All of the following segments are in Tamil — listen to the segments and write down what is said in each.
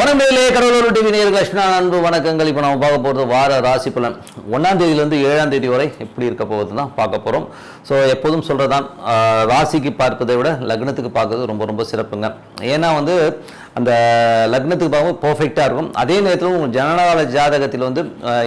வணக்கங்களே, கடலூர் டிவி நேயர்கள் லட்சுமணா அன்பு வணக்கங்கள். இப்போ நம்ம பார்க்க போகிறது வார ராசி பலன் 1ஆம் தேதியிலேருந்து 7ஆம் தேதி வரை எப்படி இருக்க போகுது தான் பார்க்க போகிறோம். ஸோ எப்போதும் சொல்கிறதான், ராசிக்கு பார்ப்பதை விட லக்னத்துக்கு பார்க்கறது ரொம்ப ரொம்ப சிறப்புங்க. ஏன்னா அந்த லக்னத்துக்கு பார்க்கும்போது பர்ஃபெக்டாக இருக்கும். அதே நேரத்தில் உங்கள் ஜனனகால ஜாதகத்தில்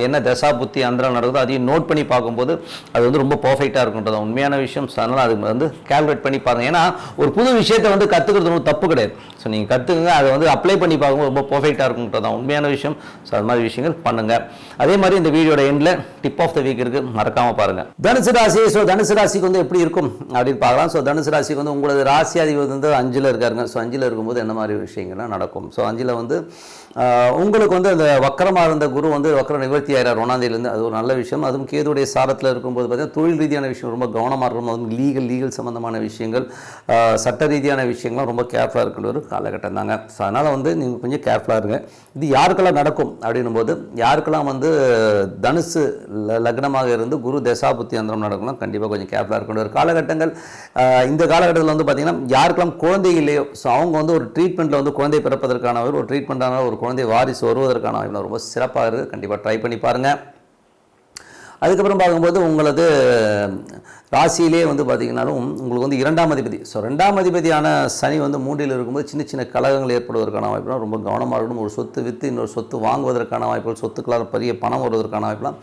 என்ன தசா புத்தி அந்தரம் நடக்குதோ அதையும் நோட் பண்ணி பார்க்கும்போது அது ரொம்ப பர்ஃபெக்டாக இருக்குன்றது உண்மையான விஷயம். அதனால் அது கால்குலேட் பண்ணி பாருங்கள். ஏன்னா ஒரு புது விஷயத்தை கற்றுக்கிறது ஒன்றும் தப்பு கிடையாது. ஸோ நீங்கள் கற்றுக்குங்க, அதை அப்ளை பண்ணி பார்க்கும்போது ரொம்ப பர்ஃபெக்டாக இருக்குன்றது தான் உண்மையான விஷயம். ஸோ அது மாதிரி விஷயங்கள் பண்ணுங்கள். அதே மாதிரி இந்த வீடியோட எண்டில் டிப் ஆஃப் த வீக் இருக்குது, மறக்காமல் பாருங்கள். தனுசு ராசி. ஸோ தனுசு ராசிக்கு எப்படி இருக்கும் அப்படின்னு பார்க்கலாம். ஸோ தனுசு ராசிக்கு உங்களது ராசி அதிபதி 5ல் இருக்காருங்க. ஸோ 5ல் இருக்கும்போது என்ன மாதிரி விஷயங்கள்லாம் நடக்கும்? ஸோ 5ல் உங்களுக்கு அந்த வக்கரமாக இருந்த குரு வக்கர நிவர்த்தி ஆகிறார் 1ஆம் தேதியிலேருந்து. அது ஒரு நல்ல விஷயம். அதுவும் கேதுடைய சாரத்தில் இருக்கும்போது பார்த்தீங்கன்னா தொழில் ரீதியான விஷயம் ரொம்ப கவனமாக இருக்கணும். அதுவும் லீகல் சம்மந்தமான விஷயங்கள், சட்ட ரீதியான விஷயங்கள்லாம் ரொம்ப கேர்ஃபுல்லாக இருக்கிற ஒரு காலகட்டம் தாங்க. ஸோ அதனால் நீங்கள் கொஞ்சம் கேர்ஃபுல்லாக இருங்க. இது யாருக்கெல்லாம் நடக்கும் அப்படின்னும் போது, யாருக்கெல்லாம் தனுசு லக்னமாக இருந்து குரு தசாபுத்தி அந்தரம் நடக்கணும், கண்டிப்பாக கொஞ்சம் கேர்ஃபுல்லாக இருக்கணும் ஒரு காலகட்டங்கள். இந்த காலகட்டத்தில் பார்த்தீங்கன்னா யாருக்கெல்லாம் குழந்தை இல்லையோ, ஸோ அவங்க ஒரு ட்ரீட்மெண்ட்டில் குழந்தை பிறப்பதற்கான ஒரு ட்ரீட்மெண்ட்டான ஒரு குழந்தை வாரிசு வருவதற்கான வாய்ப்பு ரொம்ப சிறப்பாக இருக்குது. கண்டிப்பாக ட்ரை பண்ணி பாருங்கள். அதுக்கப்புறம் பார்க்கும்போது உங்களது ராசியிலே பார்த்திங்கனாலும் உங்களுக்கு 2ஆம் அதிபதி. ஸோ 2ஆம் அதிபதியான சனி 3ல் இருக்கும்போது சின்ன சின்ன கலகங்கள் ஏற்படுவதற்கான வாய்ப்புலாம் ரொம்ப கவனமாக இருக்கணும். ஒரு சொத்து விற்று இன்னொரு சொத்து வாங்குவதற்கான வாய்ப்புகள், சொத்துக்களால் பெரிய பணம் வருவதற்கான வாய்ப்புலாம்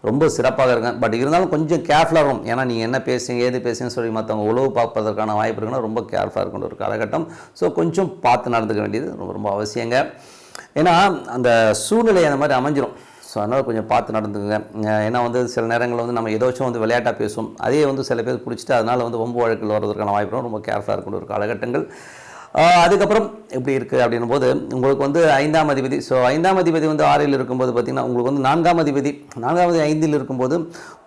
ரொம்ப சிறப்பாக இருங்க. பட் இருந்தாலும் கொஞ்சம் கேர்ஃபுல்லாக இருக்கும். ஏன்னா நீங்கள் என்ன பேசுங்க ஏது பேசுங்கன்னு சொல்லி மற்றவங்க உழவு பார்ப்பதற்கான வாய்ப்பு இருக்குன்னா ரொம்ப கேர்ஃபுல்லாக இருக்கணும் ஒரு காலகட்டம். ஸோ கொஞ்சம் பார்த்து நடந்துக்க வேண்டியது ரொம்ப ரொம்ப அவசியங்க. ஏன்னா அந்த சூழ்நிலை அந்த மாதிரி அமைஞ்சிடும். ஸோ அதனால் கொஞ்சம் பார்த்து நடந்துக்குங்க. ஏன்னா சில நேரங்களில் நம்ம ஏதாச்சும் விளையாட்டாக பேசும், அதே சில பேர் பிடிச்சிட்டு அதனால் வம்பு வழக்கில் வர்றதுக்கான வாய்ப்பு ரொம்ப கேர்ஃபுல்லாக இருக்கணும் ஒரு காலகட்டங்கள். அதுக்கப்புறம் எப்படி இருக்குது அப்படின்னும் போது உங்களுக்கு 5ஆம் அதிபதி. ஸோ 5ஆம் அதிபதி 6ல் இருக்கும்போது பார்த்திங்கன்னா உங்களுக்கு 4ஆம் அதிபதி 5ல் இருக்கும்போது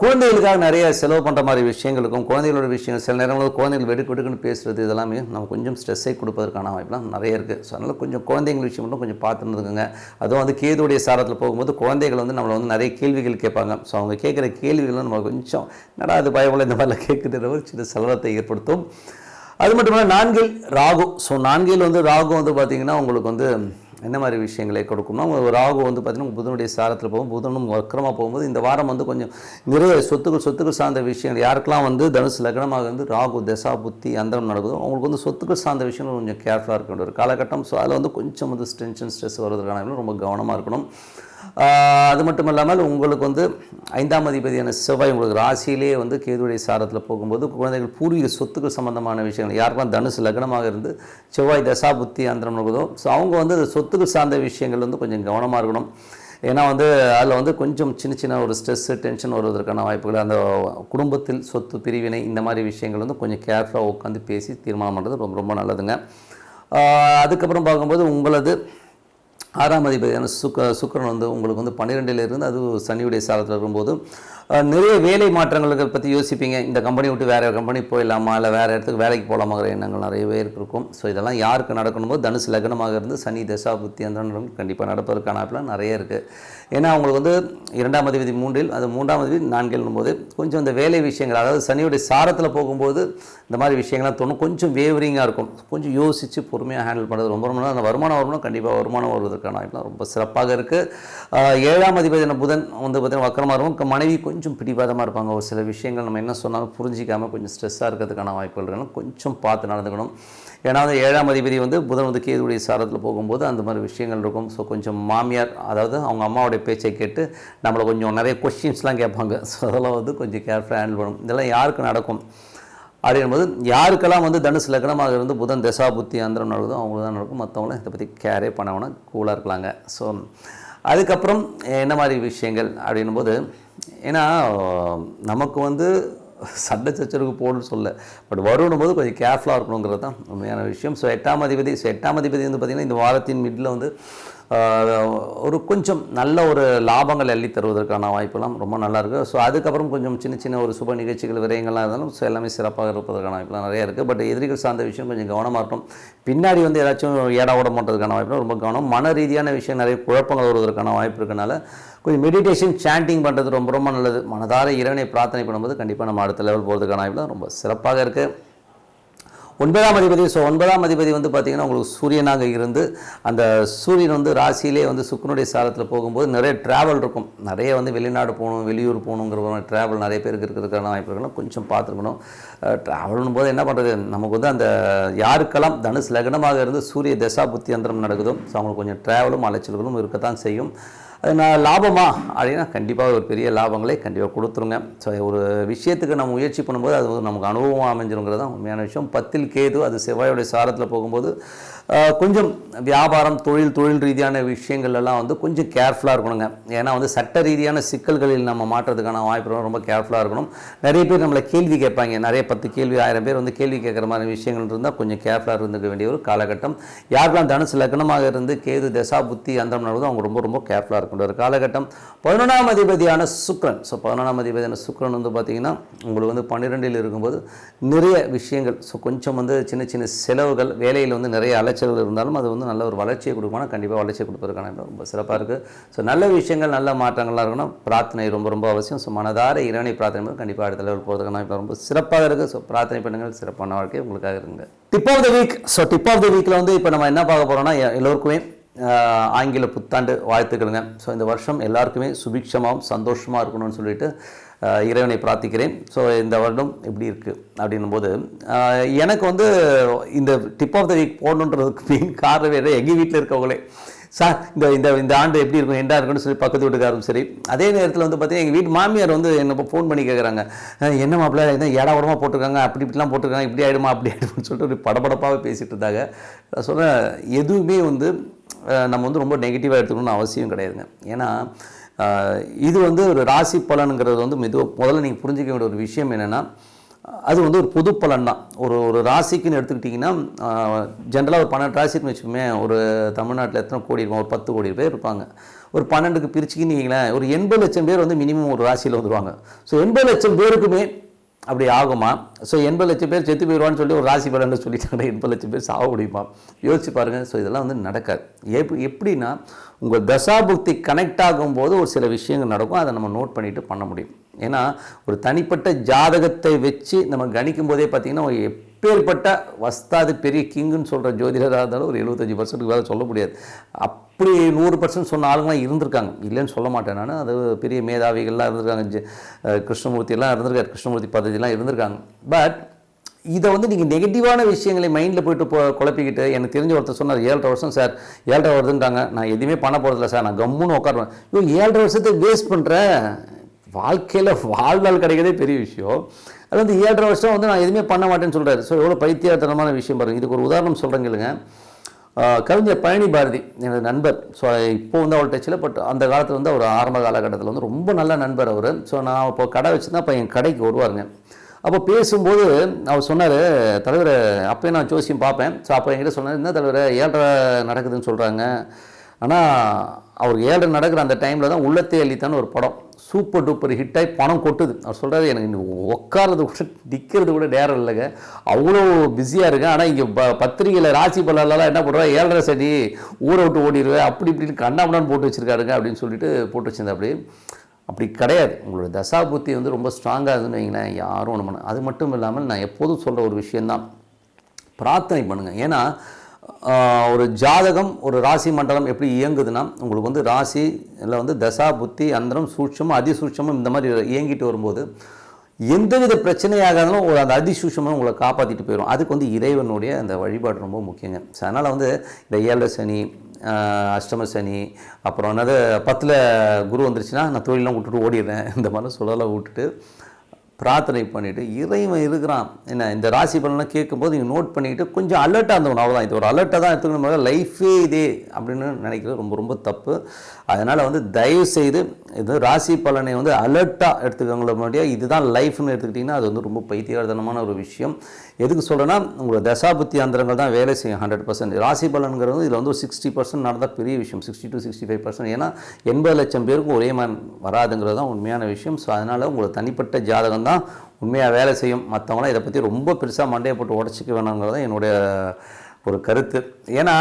குழந்தைகளுக்காக நிறைய செலவு பண்ணுற மாதிரி விஷயங்கள் இருக்கும். குழந்தைகளோட விஷயங்கள் சில நேரங்களில் குழந்தைகள் வெடுக்குன்னு பேசுகிறது இதெல்லாமே நம்ம கொஞ்சம் ஸ்ட்ரெஸ்ஸை கொடுப்பதற்கான வாய்ப்புலாம் நிறைய இருக்குது. ஸோ அதனால் கொஞ்சம் குழந்தைங்கள் விஷயம் மட்டும் கொஞ்சம் பார்த்துன்னு இருக்குங்க. அதுவும் கேதுடைய சாரத்தில் போகும்போது குழந்தைகள் நம்மளை நிறைய கேள்விகள் கேட்பாங்க. ஸோ அவங்க கேட்குற கேள்விகள்லாம் நம்ம கொஞ்சம் நடா அது பயமுள்ள இந்த மாதிரிலாம் கேட்குற ஒரு சின்ன செலவத்தை ஏற்படுத்தும். அது மட்டும் இல்லை 4ல் ராகு. ஸோ 4ல் ராகு பார்த்திங்கன்னா உங்களுக்கு என்ன மாதிரி விஷயங்களை கொடுக்கும்னா, ராகு பார்த்திங்கன்னா புதனுடைய சாரத்தில் போகும், புதனும் வக்கரமாக போகும்போது இந்த வாரம் கொஞ்சம் நிறைய சொத்துக்கள் சார்ந்த விஷயங்கள் யாருக்கெல்லாம் தனுசு லக்னமாக ராகு தசா புத்தி அந்தரம் நடக்குதோ அவங்களுக்கு சொத்துக்கள் சார்ந்த விஷயங்கள் கொஞ்சம் கேர்ஃபுல்லாக இருக்க ஒரு காலகட்டம். ஸோ அதில் கொஞ்சம் டென்ஷன் ஸ்ட்ரெஸ் வருவதற்கான ரொம்ப கவனமாக இருக்கணும். அது மட்டும் இல்லாமல் உங்களுக்கு 5ஆம் அதிபதியான செவ்வாய் உங்களுக்கு ராசியிலே கேதுடைய சாரத்தில் போகும்போது குழந்தைகள் பூர்வீக சொத்துக்கள் சம்பந்தமான விஷயங்கள் யாருக்கெல்லாம் தனுசு லக்னமாக இருந்து செவ்வாய் தசா புத்தி அந்தரம் நடக்குதோ ஸோ அவங்க சொத்துக்கள் சார்ந்த விஷயங்கள் கொஞ்சம் கவனமாக இருக்கணும். ஏன்னா அதில் கொஞ்சம் சின்ன ஒரு ஸ்ட்ரெஸ்ஸு டென்ஷன் வருவதற்கான வாய்ப்புகள், அந்த குடும்பத்தில் சொத்து பிரிவினை இந்த மாதிரி விஷயங்கள் கொஞ்சம் கேர்ஃபுல்லாக உட்காந்து பேசி தீர்மானம் பண்ணுறது ரொம்ப ரொம்ப நல்லதுங்க. அதுக்கப்புறம் பார்க்கும்போது உங்களது 6ஆம் அதிபதியான சுக்கிரன் உங்களுக்கு 12ல் இருந்து அது சனியுடைய சாரத்தில் இருக்கும்போது நிறைய வேலை மாற்றங்களுக்கு பற்றி யோசிப்பீங்க. இந்த கம்பெனி விட்டு வேறு கம்பெனி போயிடலாமா, இல்லை வேறு இடத்துக்கு வேலைக்கு போகலாமாங்கிற எண்ணங்கள் நிறைய பேருக்கு இருக்கும். ஸோ இதெல்லாம் யாருக்கு நடக்கணுமோ தனுசு லக்னமாக இருந்து சனி தசா புத்தி அந்த கண்டிப்பாக நடப்பதற்கான ஆப்லாம் நிறைய இருக்குது. ஏன்னா அவங்களுக்கு 2ஆம் அதிபதி 3ல், அது 3ஆம் அதிபதி 4ல் போது கொஞ்சம் இந்த வேலை விஷயங்கள், அதாவது சனியுடைய சாரத்தில் போகும்போது இந்த மாதிரி விஷயங்கள்லாம் தோணும், கொஞ்சம் வேவரிங்காக இருக்கும். கொஞ்சம் யோசித்து பொறுமையாக ஹேண்டில் பண்ணுறது ரொம்ப ரொம்ப அந்த வருமானம் கண்டிப்பாக வருமானம் வருவதற்கான வாய்ப்புலாம் ரொம்ப சிறப்பாக இருக்குது. 7ஆம் அதிபதியான புதன் பார்த்திங்கன்னா வக்கரமாக இருக்கும். மனைவி கொஞ்சம் பிடிவாதமாக இருப்பாங்க. ஒரு சில விஷயங்கள் நம்ம என்ன சொன்னாலும் புரிஞ்சிக்காமல் கொஞ்சம் ஸ்ட்ரெஸ்ஸாக இருக்கிறதுக்கான வாய்ப்புகள் இருக்கணும். கொஞ்சம் பார்த்து நடந்துக்கணும். ஏன்னா 7ஆம் அதிபதி புதன் கேதுடைய சாரத்தில் போகும்போது அந்த மாதிரி விஷயங்கள் இருக்கும். ஸோ கொஞ்சம் மாமியார், அதாவது அவங்க அம்மாவுடைய பேச்சை கேட்டு நம்மளை கொஞ்சம் நிறைய கொஸ்டின்ஸ்லாம் கேட்பாங்க. ஸோ அதெல்லாம் கொஞ்சம் கேர்ஃபுல்லாக ஹேண்டில் பண்ணணும். இதெல்லாம் யாருக்கு நடக்கும் அப்படிங்கும்போது, யாருக்கெல்லாம் தனுசு லக்னமாக இருந்து புதன் தசா புத்தி அந்தரம் நடக்குதோ அவங்களுக்கு தான் நடக்கும். மற்றவங்களும் இதை பற்றி கேரே பண்ண வேணாம், கூலாக இருக்கலாங்க. ஸோ அதுக்கப்புறம் என்ன மாதிரி விஷயங்கள் அப்படின்னும் போது, ஏன்னா நமக்கு சண்டை சச்சரவுக்கு போகணும்னு சொல்ல, பட் வருணும் போது கொஞ்சம் கேர்ஃபுல்லாக இருக்கணுங்கிறது தான் உண்மையான விஷயம். ஸோ 8ஆம் அதிபதி பார்த்திங்கன்னா இந்த வாரத்தின் மிடில் ஒரு கொஞ்சம் நல்ல ஒரு லாபங்கள் அள்ளி தருவதற்கான வாய்ப்பெல்லாம் ரொம்ப நல்லாயிருக்கு. ஸோ அதுக்கப்புறம் கொஞ்சம் சின்ன ஒரு சுப நிகழ்ச்சிகள் விரயங்கள்லாம் இருந்தாலும் ஸோ எல்லாமே சிறப்பாக இருப்பதற்கான வாய்ப்புலாம் நிறைய இருக்குது. பட் எதிரிகள் சார்ந்த விஷயம் கொஞ்சம் கவனமாக இருக்கணும். பின்னாடி ஏதாச்சும் ஏடா ஓட மாட்டதுக்கான வாய்ப்பு ரொம்ப கவனம். மன ரீதியான விஷயம் நிறைய குழப்பங்கள் வருவதற்கான வாய்ப்பு இருக்கனால கொஞ்சம் மெடிடேஷன் சாண்டிங் பண்ணுறது ரொம்ப ரொம்ப நல்லது. மனதார இறைவனை பிரார்த்தனை பண்ணும்போது கண்டிப்பாக நம்ம அடுத்த லெவல் போகிறதுக்கான வாய்ப்புலாம் ரொம்ப சிறப்பாக இருக்குது. 9ஆம் அதிபதி. ஸோ 9ஆம் அதிபதி வந்து பார்த்திங்கன்னா உங்களுக்கு சூரியனாக இருந்து அந்த சூரியன் வந்து ராசியிலே வந்து சுக்கிரனுடைய சாரத்தில் போகும்போது நிறைய ட்ராவல் இருக்கும். நிறைய வந்து வெளிநாடு போகணும், வெளியூர் போகணுங்கிற ட்ராவல் நிறைய பேருக்கு இருக்கிறதுக்கான வாய்ப்புகளும் கொஞ்சம் பார்த்துருக்கணும். ட்ராவல்னும் போது என்ன பண்ணுறது, நமக்கு வந்து அந்த யாருக்கெல்லாம் தனுசு லக்னமாக இருந்து சூரிய தசா புத்தி அந்தரம் நடக்குதோ ஸோ அவங்களுக்கு கொஞ்சம் ட்ராவலும் அலைச்சல்களும் இருக்கத்தான் செய்யும். அது நான் லாபமா அப்படின்னா கண்டிப்பாக ஒரு பெரிய லாபங்களை கண்டிப்பாக கொடுத்துருங்க. ஸோ ஒரு விஷயத்துக்கு நம்ம முயற்சி பண்ணும்போது அது நமக்கு அனுபவமாக அமைஞ்சிருங்கிறது தான் உண்மையான விஷயம். 10ல் கேது அது செவ்வாயோடைய சாரத்தில் போகும்போது கொஞ்சம் வியாபாரம் தொழில் ரீதியான விஷயங்கள்லாம் வந்து கொஞ்சம் கேர்ஃபுல்லாக இருக்கணுங்க. ஏன்னா வந்து சட்ட ரீதியான சிக்கல்களில் நம்ம மாற்றுறதுக்கான வாய்ப்பு ரொம்ப கேர்ஃபுல்லாக இருக்கணும். நிறைய பேர் நம்மளை கேள்வி கேட்பாங்க, நிறைய 10 கேள்வி 1000 பேர் வந்து கேள்வி கேட்குற மாதிரி விஷயங்கள் இருந்தால் கொஞ்சம் கேர்ஃபுல்லாக இருந்துக்க வேண்டிய ஒரு காலகட்டம். யாருக்கெல்லாம் தனுசு லக்னமாக இருந்து கேது தசா புத்தி அந்தரம் நடக்குதோ அவங்க ரொம்ப கேர்ஃபுல்லாக இருக்கணும் ஒரு காலகட்டம். 11ஆம் அதிபதியான சுக்கிரன். ஸோ 11ஆம் அதிபதியான சுக்கிரன் வந்து பார்த்திங்கன்னா உங்களுக்கு வந்து 12ல் இருக்கும்போது நிறைய விஷயங்கள் ஸோ கொஞ்சம் வந்து சின்ன செலவுகள், வேலையில் வந்து நிறைய அலைச்சல்கள் இருந்தாலும் அது வந்து நல்ல ஒரு வளர்ச்சியை கொடுக்கணும். கண்டிப்பாக வளர்ச்சியை கொடுப்பதற்கான ரொம்ப சிறப்பாக இருக்குது. ஸோ நல்ல விஷயங்கள் நல்ல மாற்றங்கள்லாம் இருக்கணும். பிரார்த்தனை ரொம்ப அவசியம். ஸோ மனதார இறைவனை பிரார்த்தனை கண்டிப்பாக அடுத்த லெவல் போகிறதுக்கான இப்போ ரொம்ப சிறப்பாக இருக்குது. ஸோ பிரார்த்தனை பண்ணுங்கள், சிறப்பான வாழ்க்கை உங்களுக்காக இருக்குங்க. Tip of the week. So tip of the வீக்கில் வந்து இப்போ நம்ம என்ன பார்க்க போகிறோம்னா, எல்லோருக்குமே ஆங்கில புத்தாண்டு வாழ்த்துக்களுங்க. ஸோ இந்த வருஷம் எல்லாருக்குமே சுபிக்ஷமாகவும் சந்தோஷமாக இருக்கணும்னு சொல்லிட்டு இறைவனை பிரார்த்திக்கிறேன். ஸோ இந்த வருடம் எப்படி இருக்குது அப்படின்னும்போது எனக்கு வந்து இந்த டிப் ஆஃப் த வீக் போடணுன்றதுக்கு மெயின் காரணம் வேறு எங்கள் வீட்டில் இருக்கவங்களே சார் இந்த ஆண்டு எப்படி இருக்கும் எண்டா இருக்குன்னு சொல்லி பக்கத்து வீட்டுக்காரும் சரி. அதே நேரத்தில் வந்து பார்த்தீங்கன்னா எங்கள் வீட்டு மாமியார் வந்து என்ன ஃபோன் பண்ணி கேட்குறாங்க, என்ன மாப்பிள்ள என்ன ஏடாவடமாக போட்டிருக்காங்க, இப்படிலாம் போட்டிருக்காங்க, இப்படி ஆகிடுமா அப்படி ஆகிடுமான்னு சொல்லிட்டு ஒரு படபடப்பாகவே பேசிகிட்டு இருந்தாங்க. சொன்னேன் எதுவுமே வந்து நம்ம வந்து ரொம்ப நெகட்டிவாக எடுத்துக்கணும்னு அவசியம் கிடையாதுங்க. ஏன்னா இது வந்து ஒரு ராசி பலனுங்கிறது வந்து முதல்ல நீங்கள் புரிஞ்சிக்க வேண்டிய ஒரு விஷயம் என்னென்னா, அது வந்து ஒரு பொது பலன் தான். ஒரு ராசிக்குன்னு எடுத்துக்கிட்டிங்கன்னா ஜென்ரலாக ஒரு 12 ராசிக்குன்னு வச்சுக்கோமே, ஒரு தமிழ்நாட்டில் எத்தனை கோடி இருக்கும், ஒரு 10 கோடி பேர் இருப்பாங்க. ஒரு 12க்கு பிரிச்சுக்கின்னு வைங்களேன், ஒரு 80 லட்சம் பேர் வந்து மினிமம் ஒரு ராசியில் வந்துடுவாங்க. ஸோ 80 லட்சம் பேருக்குமே அப்படி ஆகுமா? ஸோ 80 லட்சம் பேர் செத்து போயிடுவான்னு சொல்லி ஒரு ராசி பலன்னு சொல்லிட்டாங்க, 80 லட்சம் பேர் சாக முடியுமா? யோசிச்சு பாருங்கள். ஸோ இதெல்லாம் வந்து நடக்காது. எப்படின்னா உங்கள் தசாபுக்தி கனெக்ட் ஆகும்போது ஒரு சில விஷயங்கள் நடக்கும், அதை நம்ம நோட் பண்ணிவிட்டு பண்ண முடியும். ஏன்னா ஒரு தனிப்பட்ட ஜாதகத்தை வச்சு நம்ம கணிக்கும் போதே பார்த்திங்கன்னா எப்பேற்பட்ட வஸ்தாது பெரிய கிங்குன்னு சொல்கிற ஜோதிடராக இருந்தாலும் ஒரு 75% வேறு சொல்ல முடியாது. அப்படி 100% சொன்ன ஆளுங்களாம் இருந்திருக்காங்க, இல்லைன்னு சொல்ல மாட்டேன் நான். அது பெரிய மேதாவிகள்லாம் இருந்திருக்காங்க, கிருஷ்ணமூர்த்தியெல்லாம் இருந்திருக்காரு, கிருஷ்ணமூர்த்தி பദ്ധதியெலாம் இருந்திருக்காங்க. பட் இதை வந்து நீங்கள் நெகட்டிவான விஷயங்களை மைண்டில் போய்ட்டு குழப்பிக்கிட்டு, எனக்கு தெரிஞ்ச ஒருத்தர் சொன்னார் 7.5 வருஷம் சார் 7.5 வருதுன்றாங்க, நான் எதுவுமே பண்ண போகிறதில்ல சார், நான் கம்முன்னு உட்காருவேன். 7.5 வருஷத்தை வேஸ்ட் பண்ணுறேன், வாழ்க்கையில் வாழ்நாள் கிடைக்கிறதே பெரிய விஷயம். அது வந்து 7.5 வருஷம் வந்து நான் எதுவுமே பண்ண மாட்டேன்னு சொல்கிறாரு. ஸோ எவ்வளோ பைத்தியத்தனமான விஷயம் பாருங்கள். இதுக்கு ஒரு உதாரணம் சொல்கிறேங்க இல்லைங்க. கவிஞர் பழனி பாரதி எனது நண்பர். ஸோ இப்போ வந்து அவள் டச்சில், பட் அந்த காலத்தில் வந்து அவர் ஆரம்ப காலகட்டத்தில் வந்து ரொம்ப நல்ல நண்பர் அவர். ஸோ நான் இப்போ கடை வச்சுருந்தா அப்போ என் கடைக்கு வருவாருங்க. அப்போ பேசும்போது அவர் சொன்னார், தலைவர் அப்போயே நான் ஜோசியம் பார்ப்பேன். ஸோ அப்போ என்கிட்ட சொன்னார், என்ன தலைவர் 7.5 நடக்குதுன்னு சொல்கிறாங்க. ஆனால் அவருக்கு 7.5 நடக்கிற அந்த டைமில் தான் உள்ளத்தை அள்ளித்தான்னு ஒரு படம் சூப்பர் டூப்பர் ஹிட்டாகி பணம் கொட்டுது. அவர் சொல்கிறாரு, எனக்கு உட்காரது கூட நிற்கிறது கூட நேரம் இல்லைங்க, அவ்வளோ பிஸியாக இருக்கேன். ஆனால் இங்கே பத்திரிகையில் ராசி பலன்லாம் என்ன பண்ணுறா, 7.5 சரி ஊரை விட்டு ஓடிடுவேன் அப்படி இப்படின்னு கண்ணாமண்ணான்னு போட்டு வச்சுருக்காருங்க அப்படின்னு சொல்லிட்டு போட்டு வச்சிருந்தேன். அப்படி கிடையாது. உங்களோட தசாபுத்தி வந்து ரொம்ப ஸ்ட்ராங்காக இருந்துன்னு வைங்களேன், யாரும் ஒன்று பண்ண. அது மட்டும் இல்லாமல் நான் எப்போதும் சொல்கிற ஒரு விஷயந்தான், பிரார்த்தனை பண்ணுங்கள். ஏன்னா ஒரு ஜாதகம் ஒரு ராசி மண்டலம் எப்படி இயங்குதுன்னா, உங்களுக்கு வந்து ராசியில் வந்து தசா புத்தி அந்தரம் சூட்சமும் அதிசூட்சமும் இந்த மாதிரி இயங்கிட்டு வரும்போது எந்தவித பிரச்சனையாகாதாலும் ஒரு அந்த அதிசூட்சமும் உங்களை காப்பாற்றிட்டு போயிடும். அதுக்கு வந்து இறைவனுடைய அந்த வழிபாடு ரொம்ப முக்கியங்க. ஸோ அதனால் வந்து இந்த 7 சனி, அஷ்டம சனி, அப்புறம் என்னது 10ல் குரு வந்துருச்சுன்னா நான் தொழிலெலாம் விட்டுட்டு ஓடிடுறேன், இந்த மாதிரி சொல்லலாம் விட்டுட்டு பிரார்த்தனை பண்ணிவிட்டு இறைவன் இருக்கிறான். என்ன இந்த ராசி பலன்லாம் கேட்கும்போது நீங்கள் நோட் பண்ணிக்கிட்டு கொஞ்சம் அலர்ட்டாக இருந்தவங்க, அவ்வளோதான். இது ஒரு அலர்ட்டாக தான் எடுத்துக்கணும், லைஃபே இதே அப்படின்னு நினைக்கிறது ரொம்ப தப்பு. அதனால் வந்து தயவு செய்து இது ராசி பலனை வந்து அலர்ட்டாக எடுத்துக்கவங்கள முன்னாடியே இதுதான் லைஃப்னு எடுத்துக்கிட்டிங்கன்னா அது வந்து ரொம்ப பைத்தியகாரத்தனமான ஒரு விஷயம். எதுக்கு சொல்கிறேன்னா, உங்களோட தசாபுத்தி அந்தரங்கள் தான் வேலை செய்யும் 100%. ராசி பலன்கிறது இதில் வந்து ஒரு 60% நடந்தால் பெரிய விஷயம், 60 to 65%. ஏன்னா 80 லட்சம் பேருக்கும் ஒரே மாதிரி வராதுங்கிறது தான் உண்மையான விஷயம். ஸோ அதனால் உங்களோட தனிப்பட்ட ஜாதகம் தான் உண்மையாக வேலை செய்யும். மற்றவங்களாம் இதை பற்றி ரொம்ப பெருசாக மண்டையை போட்டு உடச்சிக்க வேணாங்கிறது தான் என்னுடைய ஒரு கருத்து. ஏன்னா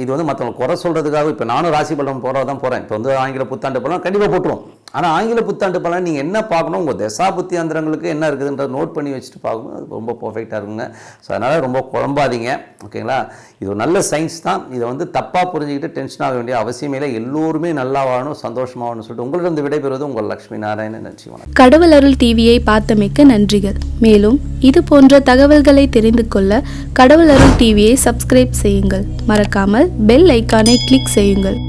இது வந்து மற்றவங்க குறை சொல்கிறதுக்காக, இப்போ நானும் ராசி பலன் போகிறதான் போகிறேன். இப்போ வந்து ஆங்கில புத்தாண்டு பலன் கண்டிப்பாக போட்டுருவோம், ஆனால் ஆங்கில புத்தாண்டு பலன் நீங்கள் என்ன பார்க்கணும், உங்கள் தசா புத்தி அந்தரங்களுக்கு என்ன இருக்குதுன்றத நோட் பண்ணி வச்சுட்டு பார்க்கணும். அது ரொம்ப பர்ஃபெக்டாக இருக்குங்க. ஸோ அதனால் ரொம்ப குழம்பாதீங்க, ஓகேங்களா. இது ஒரு நல்ல சயின்ஸ் தான். இதை வந்து தப்பாக புரிஞ்சுக்கிட்டு டென்ஷன் ஆக வேண்டிய அவசியமே இல்லை. எல்லோருமே நல்லா வாழணும், சந்தோஷமாகணும்னு சொல்லிட்டு உங்களிடம் விடைபெறுவது உங்கள் லட்சுமி நாராயணன். நன்றி, வணக்கம். கடவுள் அருள் டிவியை பார்த்தமைக்க நன்றிகள். மேலும் இது போன்ற தகவல்களை தெரிந்து கொள்ள கடவுள் அருள் டிவியை சப்ஸ்கிரைப் செய்யுங்கள். மறக்காமல் பெல் ஐக்கானை கிளிக் செய்யுங்கள்.